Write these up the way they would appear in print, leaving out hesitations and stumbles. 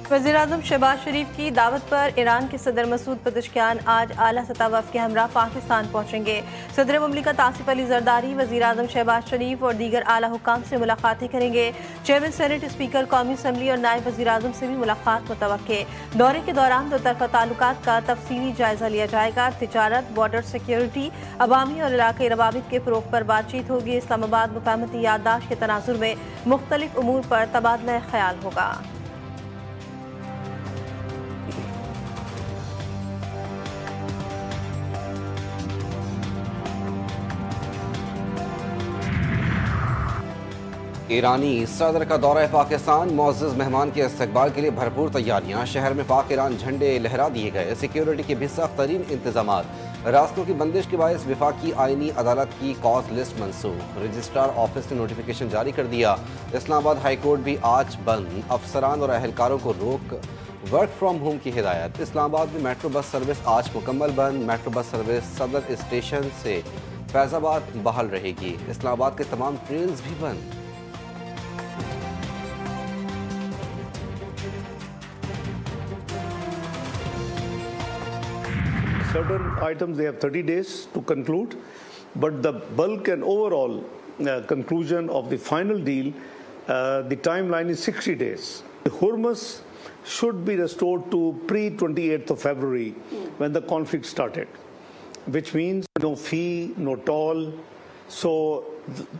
वज़ीर-ए-आज़म शहबाज शरीफ की दावत पर ईरान के सदर मसूद पेज़ेश्कियान आज आला सतह वफ़द के हमरा पाकिस्तान पहुँचेंगे। सदर मुमलिकत आसिफ अली ज़रदारी वज़ीर-ए-आज़म शहबाज शरीफ और दीगर आला हुक्काम से मुलाकातें करेंगे। चेयरमैन सेनेट, स्पीकर कौमी असम्बली और नायब वज़ीर-ए-आज़म से भी मुलाकात मुतवक्के। दौरे के दौरान दो तरफ़ा ताल्लुकात का तफसीली जायज़ा लिया जाएगा। तिजारत, बॉर्डर सिक्योरिटी, अवामी और इलाक़ाई रवाबित के फ़रोग़ पर बातचीत होगी। इस्लामाबाद मुक़ामती याददाश्त के तनाज़ुर में मुख्तलिफ उमूर पर तबादला ख्याल होगा। ईरानी सदर का दौरा पाकिस्तान, मुअज़्ज़ज़ मेहमान के इस्तकबाल के लिए भरपूर तैयारियां। शहर में पाक ईरान झंडे लहरा दिए गए। सिक्योरिटी के भी सख्त तरीन इंतजाम। रास्तों की बंदिश के बायस विफाकी आईनी अदालत की कॉज लिस्ट मनसूख। रजिस्ट्रार ऑफिस ने नोटिफिकेशन जारी कर दिया। इस्लामाबाद हाई कोर्ट भी आज बंद। अफसरान और अहलकारों को रोक। वर्क फ्राम होम की हिदायत। इस्लामाबाद में मेट्रो बस सर्विस आज मुकम्मल बंद। मेट्रो बस सर्विस सदर स्टेशन से फैज़ाबाद बहाल रहेगी। इस्लामाबाद के तमाम ट्रेन्स भी बंद। Certain items they have 30 days to conclude, but the bulk and overall conclusion of the final deal, the timeline is 60 days. The Hormuz should be restored to pre-28th of February when the conflict started, which means no fee, no toll. So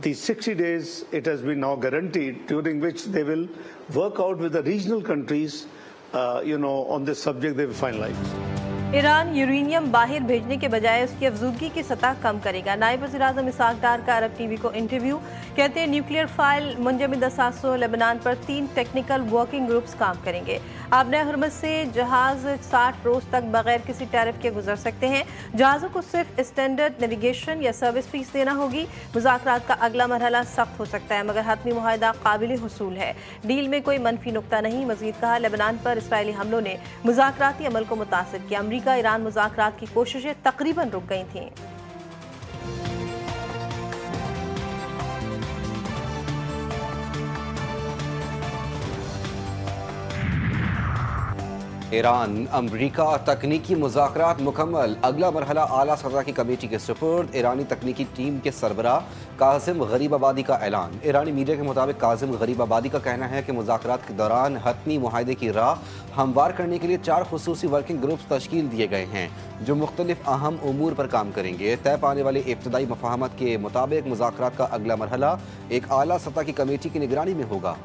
the 60 days, it has been now guaranteed, during which they will work out with the regional countries, on this subject they will finalize. Iran uranium बाहर भेजने के बजाय उसकी अफजूदगी की सतह कम करेगा। नायब वज़ीर-ए-आज़म इसहाक डार का अरब टीवी को इंटरव्यू। कहते हैं न्यूक्लियर फाइल मुंजमद असासों लेबनान पर 3 टेक्निकल वर्किंग ग्रुप्स काम करेंगे। आबने हुर्मुज़ से जहाज 60 रोज तक बगैर किसी टैरिफ के गुजर सकते हैं। जहाज़ों को सिर्फ स्टैंडर्ड नेविगेशन या सर्विस फीस देना होगी। मुज़ाकरात का अगला मरहला सख्त हो सकता है, मगर हतमी मुआहदा काबिल हुसूल है। डील में कोई मनफी नुक्ता नहीं। मज़ीद कहा, लेबनान पर इसराइली हमलों ने मुज़ाकराती अमल को मुतासिर किया। अमरीका ईरान मुज़ाकरात की कोशिशें तकरीबन रुक गई थीं। ईरान अमरीका तकनीकी मुज़ाकरात मुकम्मल। अगला मरहला आला सतह की कमेटी के सुपुर्द। ईरानी तकनीकी टीम के सरबराह कासिम गरीबाबादी का ऐलान। ईरानी मीडिया के मुताबिक कासिम गरीबाबादी का कहना है कि मुज़ाकरात के दौरान हतमी मुआहदे की राह हमवार करने के लिए 4 खुसूसी वर्किंग ग्रुप्स तश्कील दिए गए हैं, जो मुख्तलिफ अहम उमूर पर काम करेंगे। तय पाने वाले इब्तदाई मफाहमत के मुताबिक मुज़ाकरात का अगला मरहला एक आला सतह की कमेटी की निगरानी में होगा।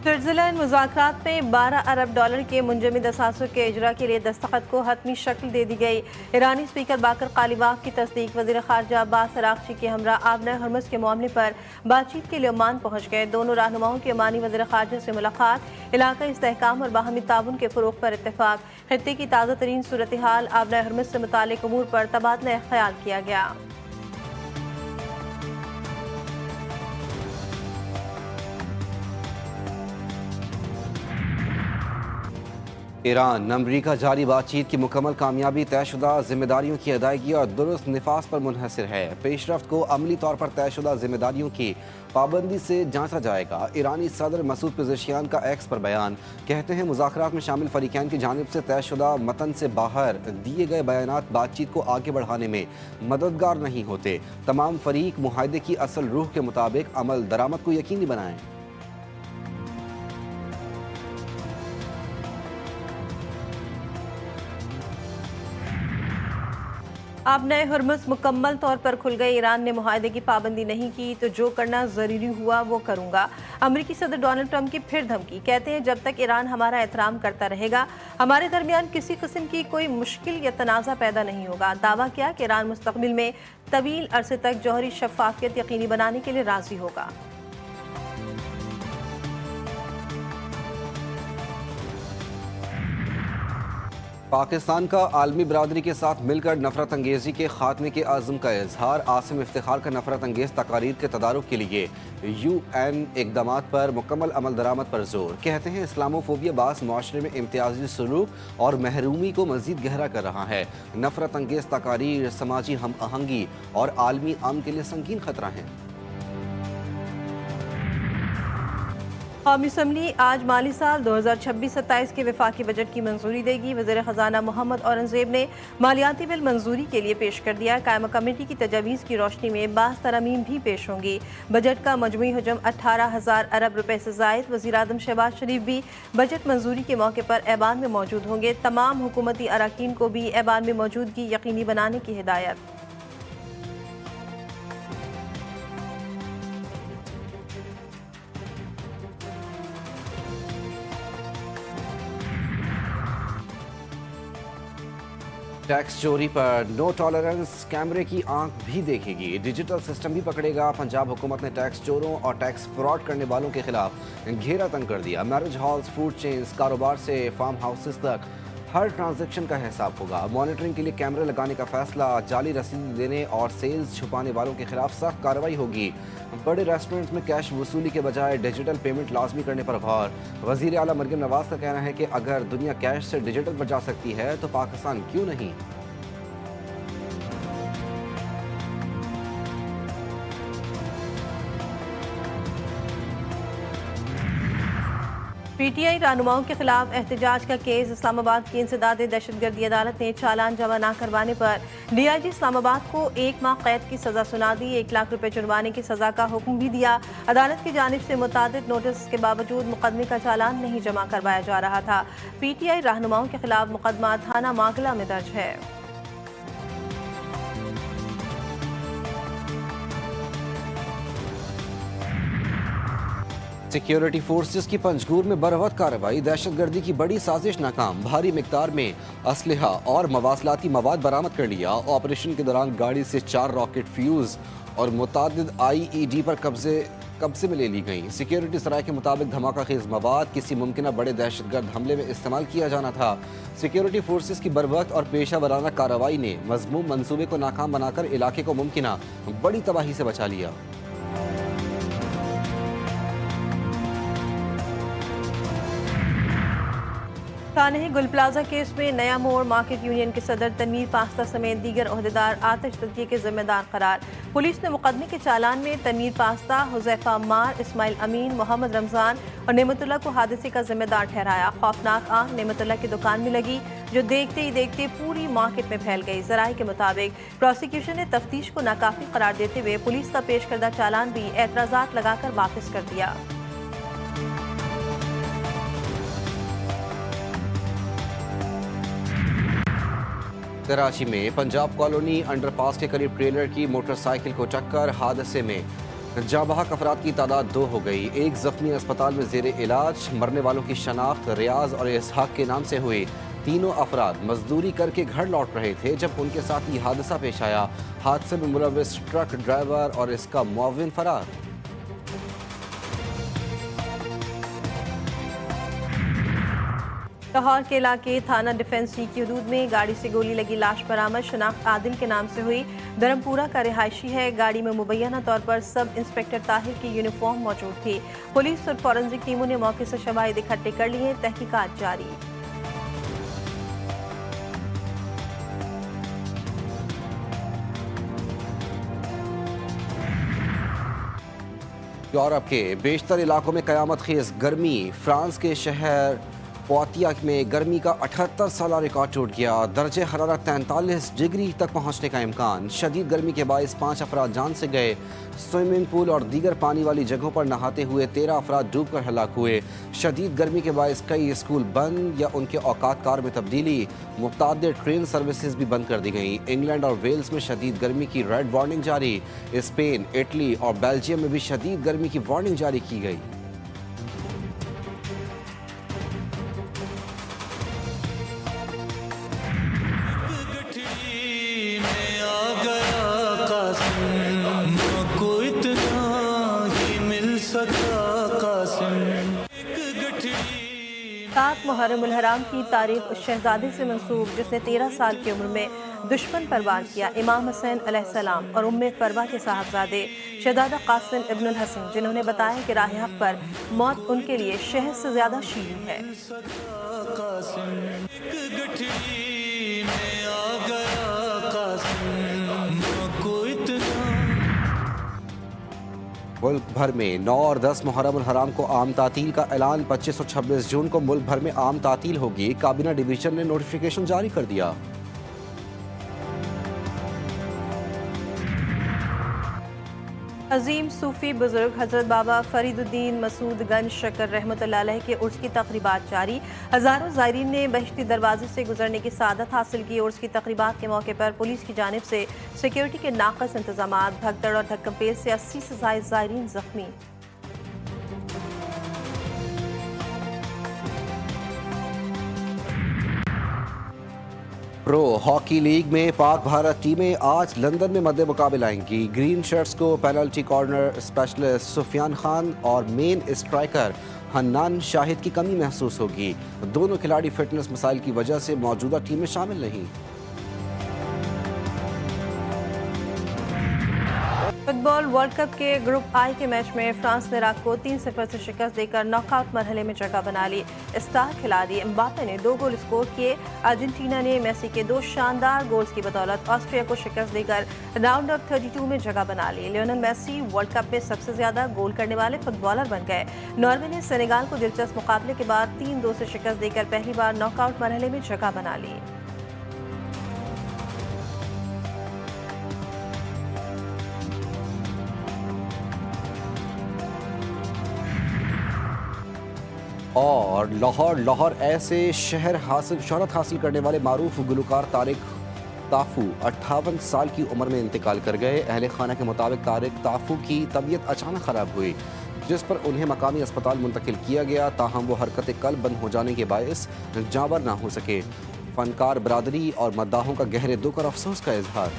स्विट्जरलैंड मुज़ाकरात में 12 अरब डॉलर के मुंजमद असासों के इजरा के लिए दस्तखत को हतमी शक्ल दे दी गई। ईरानी स्पीकर बाकर कालिबाफ की तस्दीक। वज़ीर ख़ारजा अब्बास अराग़ची के हमरा आबना हुर्मुज़ के मामले पर बातचीत के लिए ओमान पहुँच गए। दोनों रहनुमाओं की ओमानी वज़ीर ख़ारजा से मुलाकात। इलाक़ाई इस्तेहकाम और बाहमी ताउन के फ़रोग़ पर इत्तेफ़ाक़। खित्ते की ताज़ा तरीन सूरत हाल, आबना हुर्मुज़ से मुताल्लिक़ उमूर पर तबादला ख्याल किया गया। ईरान अमरीका जारी बातचीत की मुकम्मल कामयाबी तयशुदा जिम्मेदारियों की अदायगी और दुरुस्त निफाज पर मुनहसर है। पेशरफ्त को अमली तौर पर तयशुदा जिम्मेदारियों की पाबंदी से जांचा जाएगा। ईरानी सदर मसूद पेज़ेश्कियान का एक्स पर बयान। कहते हैं मुज़ाकरात में शामिल फरीक़ैन की जानिब से तयशुदा मतन से बाहर दिए गए बयानात बातचीत को आगे बढ़ाने में मददगार नहीं होते। तमाम फरीक मुआहदे की असल रूह के मुताबिक अमल दरामद को यकीनी बनाएं। अब नए हुर्मुज़ मुकम्मल तौर पर खुल गए। ईरान ने मुआहदे की पाबंदी नहीं की तो जो करना ज़रूरी हुआ वो करूँगा। अमरीकी सदर डोनाल्ड ट्रंप की फिर धमकी। कहते हैं जब तक ईरान हमारा एहतराम करता रहेगा हमारे दरमियान किसी किस्म की कोई मुश्किल या तनाज़ा पैदा नहीं होगा। दावा किया कि ईरान मुस्तक़बिल में तवील अरसे तक जौहरी शफ़ाफ़ियत यकीनी बनाने के लिए राज़ी होगा। पाकिस्तान का आलमी बरादरी के साथ मिलकर नफरत अंगेजी के खात्मे के आज़म का इजहार। आसिम इफ्तिखार का नफरत अंगेज तकारीर के तदारुक के लिए UN इकदामात पर मुकम्मल अमल दरामद पर जोर। कहते हैं इस्लामोफोबिया बास माशरे में इम्तियाजी सलूक और महरूमी को मजीद गहरा कर रहा है। नफरत अंगेज तकारीर समाजी हम आहंगी और आलमी अमन के लिए संगीन खतरा हैं। कौमी असम्बली आज माली साल 2026-27 के वफाकी बजट की मंजूरी देगी। वज़ीर ख़जाना मोहम्मद औरंगज़ेब ने मालियाती बिल मंजूरी के लिए पेश कर दिया। कायमा कमेटी की तजावीज़ की रोशनी में बाज़ तरमीम भी पेश होंगी। बजट का मजमूई हजम 18,000 अरब रुपए से ज़ायद। वज़ीर आज़म शहबाज शरीफ भी बजट मंजूरी के मौके पर ऐवान में मौजूद होंगे। तमाम हुकूमती अरकान को भी ऐवान में मौजूदगी यकीनी बनाने की हिदायत। टैक्स चोरी पर नो टॉलरेंस, कैमरे की आंख भी देखेगी, डिजिटल सिस्टम भी पकड़ेगा। पंजाब हुकूमत ने टैक्स चोरों और टैक्स फ्रॉड करने वालों के खिलाफ घेरा तंग कर दिया। मैरिज हॉल्स, फूड चेन्स, कारोबार से फार्म हाउसेस तक हर ट्रांजैक्शन का हिसाब होगा। मॉनिटरिंग के लिए कैमरे लगाने का फैसला। जाली रसीद देने और सेल्स छुपाने वालों के खिलाफ सख्त कार्रवाई होगी। बड़े रेस्टोरेंट्स में कैश वसूली के बजाय डिजिटल पेमेंट लाजमी करने पर गौर। वज़ीर आला मरयम नवाज का कहना है कि अगर दुनिया कैश से डिजिटल पर जा सकती है तो पाकिस्तान क्यों नहीं। PTI रहनुमाओं के खिलाफ एहतजाज का केस। इस्लामाबाद की इंसदाद दहशतगर्दी अदालत ने चालान जमा न करवाने पर DIG इस्लामाबाद को 1 माह कैद की सजा सुना दी। 1 लाख रुपए जुर्माने की सजा का हुक्म भी दिया। अदालत की जानिब से मुतादिद नोटिस के बावजूद मुकदमे का चालान नहीं जमा करवाया जा रहा था। PTI रहनुमाओं के खिलाफ मुकदमा थाना मागला में दर्ज है। सिक्योरिटी फोर्सेस की पंजगूर में बरवक्त कार्रवाई। दहशतगर्दी की बड़ी साजिश नाकाम। भारी मिकदार में असलहा और मवासलाती मवाद बरामद कर लिया। ऑपरेशन के दौरान गाड़ी से 4 रॉकेट फ्यूज और मुतादिद IED पर कब्जे में ले ली गई। सिक्योरिटी सराय के मुताबिक धमाका खेज मवाद किसी मुमकिन बड़े दहशतगर्द हमले में इस्तेमाल किया जाना था। सिक्योरिटी फोर्सेस की बरवक्त और पेशा वराना कार्रवाई ने मजमूम मंसूबे को नाकाम बनाकर इलाके को मुमकिन बड़ी तबाही से बचा लिया। कान्हे गुल प्लाजा केस में नया मोड़। मार्केट यूनियन के सदर तनवीर पास्ता समेत दीगर ओहदेदार आतिश तज्जिए के जिम्मेदार करार। पुलिस ने मुकदमे के चालान में तनवीर पास्ता, हुजैफा अम्मार, इस्माइल अमीन, मोहम्मद रमजान और नेमतुल्लाह को हादसे का जिम्मेदार ठहराया। खौफनाक आग नेमतुल्लाह की दुकान में लगी जो देखते ही देखते पूरी मार्केट में फैल गई। जराये के मुताबिक प्रोसिक्यूशन ने तफ्तीश को नाकाफी करार देते हुए पुलिस का पेश करदा चालान भी एतराजात लगाकर वापस कर दिया। कराची में पंजाब कॉलोनी अंडरपास के करीब ट्रेलर की मोटरसाइकिल को टक्कर। हादसे में जाबाहक अफराद की तादाद 2 हो गई। एक जख्मी अस्पताल में जेर इलाज। मरने वालों की शनाख्त रियाज और इसहाक के नाम से हुई। तीनों अफराद मजदूरी करके घर लौट रहे थे जब उनके साथ ये हादसा पेश आया। हादसे में मुलविस ट्रक ड्राइवर और इसका मुआविन फरार। लाहौर के इलाके थाना डिफेंस सी की हदूद में गाड़ी से गोली लगी लाश बरामद। शनाख्त आदिल के नाम से हुई। धर्मपुरा का रिहायशी है। गाड़ी में मुबैना तौर पर सब इंस्पेक्टर ताहिर की यूनिफॉर्म मौजूद थी। पुलिस और फॉरेंसिक टीमों ने मौके से शवाहिद इकट्ठे कर लिए। तहकीकात जारी। यूरोप के बेशतर इलाकों में कयामत खेज गर्मी। फ्रांस के शहर पोतिया में गर्मी का 78 साला रिकॉर्ड टूट गया। दर्जे हरारत 43 डिग्री तक पहुंचने का इम्कान। शदीद गर्मी के बायस 5 अफराद जान से गए। स्विमिंग पूल और दीगर पानी वाली जगहों पर नहाते हुए 13 अफराद डूबकर हलाक हुए। शदीद गर्मी के बायस कई स्कूल बंद या उनके औकात कार में तब्दीली। मुतादिद ट्रेन सर्विसेज भी बंद कर दी गई। इंग्लैंड और वेल्स में शदीद गर्मी की रेड वार्निंग जारी। स्पेन, इटली और बेल्जियम में भी शदीद गर्मी की वार्निंग जारी की गई। मुहर्रम उल हराम की तारीख उस शहजादे से मंसूब जिसने 13 साल की उम्र में दुश्मन पर वार किया। इमाम हुसैन अलैहिस्सलाम और उम्मे फरवा के साहबजादे शहजादा कासिम इब्नुल हसन, जिन्होंने बताया कि राह हक पर मौत उनके लिए शहद से ज्यादा शीरी है। मुल्क भर में 9 और 10 मुहर्रम उल हराम को आम तातील का ऐलान। 25 और 26 जून को मुल्क भर में आम तातील होगी। काबीना डिवीजन ने नोटिफिकेशन जारी कर दिया। अजीम सूफी बुजुर्ग हजरत बाबा फरीदुद्दीन मसूद गंज शकर रहमतुल्लाह अलैह के उर्स की तकरीबात जारी। हजारों ज़ायरीन ने बहिश्ती दरवाजे से गुजरने की सादत हासिल की। उर्स की तकरीबात के मौके पर पुलिस की जानिब से सिक्योरिटी के नाकस इंतजाम, भगदड़ और धक्कमपेल से 80 से ज़ायद ज़ायरीन जख्मी। प्रो हॉकी लीग में पाक भारत टीमें आज लंदन में मद्दे मुकाबले आएंगी। ग्रीन शर्ट्स को penalty corner specialist Sufiyan Khan और मेन स्ट्राइकर हन्नान शाहिद की कमी महसूस होगी। दोनों खिलाड़ी फिटनेस मसाइल की वजह से मौजूदा टीम में शामिल नहीं। फुटबॉल वर्ल्ड कप के ग्रुप आई के मैच में फ्रांस ने इराक को 3-0 से शिकस्त देकर नॉकआउट मरहले में जगह बना ली। स्टार खिलाड़ी एम्बापे ने 2 गोल स्कोर किए। अर्जेंटीना ने मेसी के 2 शानदार गोल्स की बदौलत ऑस्ट्रिया को शिकस्त देकर राउंड ऑफ 32 में जगह बना ली। लियोनेल मेसी वर्ल्ड कप में सबसे ज्यादा गोल करने वाले फुटबॉलर बन गए। नॉर्वे ने सेनेगाल को दिलचस्प मुकाबले के बाद 3-2 से शिकस्त देकर पहली बार नॉकआउट मरहले में जगह बना ली। और लाहौर ऐसे शहरत हासिल करने वाले मारूफ गुलकार तारिक ताफू 58 साल की उम्र में इंतकाल कर गए। अहले खाना के मुताबिक तारिक ताफू की तबीयत अचानक ख़राब हुई, जिस पर उन्हें मकामी अस्पताल मुंतकिल किया गया। ताहम वो हरकत कल्ब बंद हो जाने के बायस जांबर ना हो सके। फनकार बरादरी और मद्दाहों का गहरे दुख और अफसोस का इजहार।